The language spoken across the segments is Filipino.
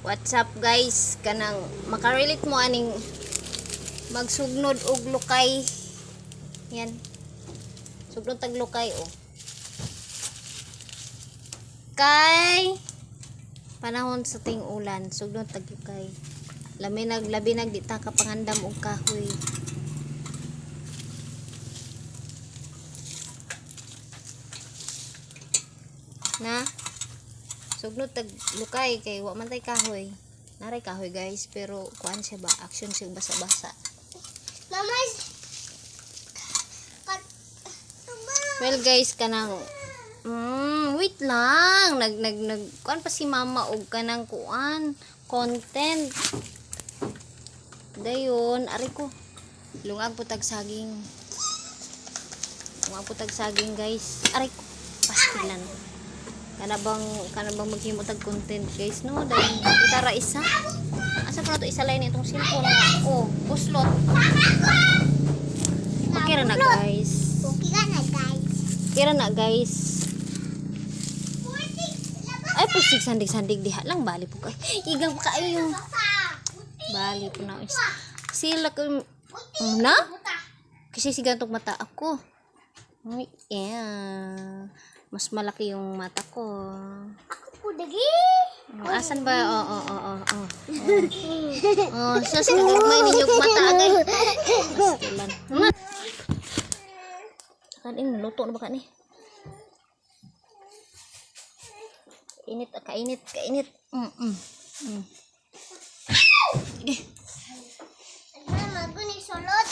What's up guys? Kanang makarelate mo aning magsugnod og lukay. Yan. Sugnod tag lukay oh. Kay panahon sa ting ulan, sugnod tag lukay. Labi nag di ta kapangandam og kahoy. Na sugnod tag lukay kay wa man tay kahoy. Naray kahoy guys, pero kuan siya ba? Action siya basa-basa. Well guys, kanang wait lang. Nag kuan pa si mama og kanang kuan content. Dayon, ari ko. Lungag putag saging. Lungag putag saging guys. Ari ko. Pastilan. Kana bang maghimutag content guys no, dahil itara isa asa pa na to isa lain itong cellphone nga oh buslot okay ra na guys, ay pusig sandig diha lang bali po kay igang pa kayo yung bali po na sila ko na kasi sigantok mata ako ay yeah. Mas malaki yung mata ko. Ako po dagi. Asan ba? Sas nagagmay ninyo mata agay. Pastilan. Kanin luto na ba kani? Kainit. Mama guni sulod.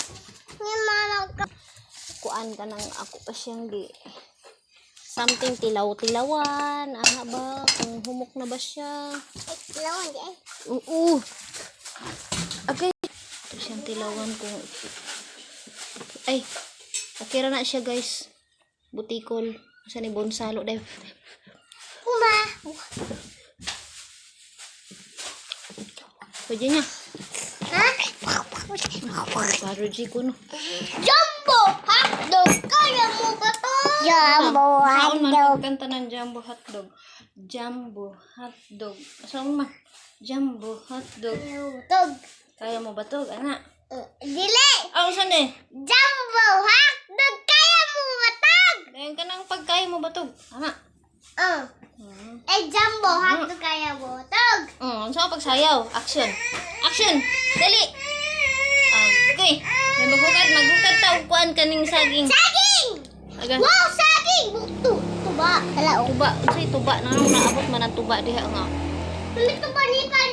Ni mama Kuan ka nang ako pa siyang di something tilaw-tilawan. Ana ba? Kung humok na ba siya? tilawan di ay. Oo. Okay. Ito siyang tilawan kung ay, okay ra na siya guys. Butikol. Asa ni bonsalo dahil. Kuma. Pwede niya. Ha? Paroji ko no. Jumbo hotdog. Kaya mo ba to? Jumbo Saan man kanta ng jumbo hotdog? Jumbo hotdog. Saan man? Jumbo hotdog. Hotdog. Kaya mo ba to? Ana? Dili. Oh, saan eh? Jumbo hotdog. Kaya mo ba to? Dayon ka ng pagkaya mo ba to? Ana? Jumbo hotdog kaya mo to? Saan pagsayaw? Action. Action. Dali. Okay. May maghukat ta og kuan kaning saging. Saging! Aga. Wow, saging! Tuba. Hala, Tuba. Unsay tuba na naabot man ang tuba diha nga. Tuba ni kan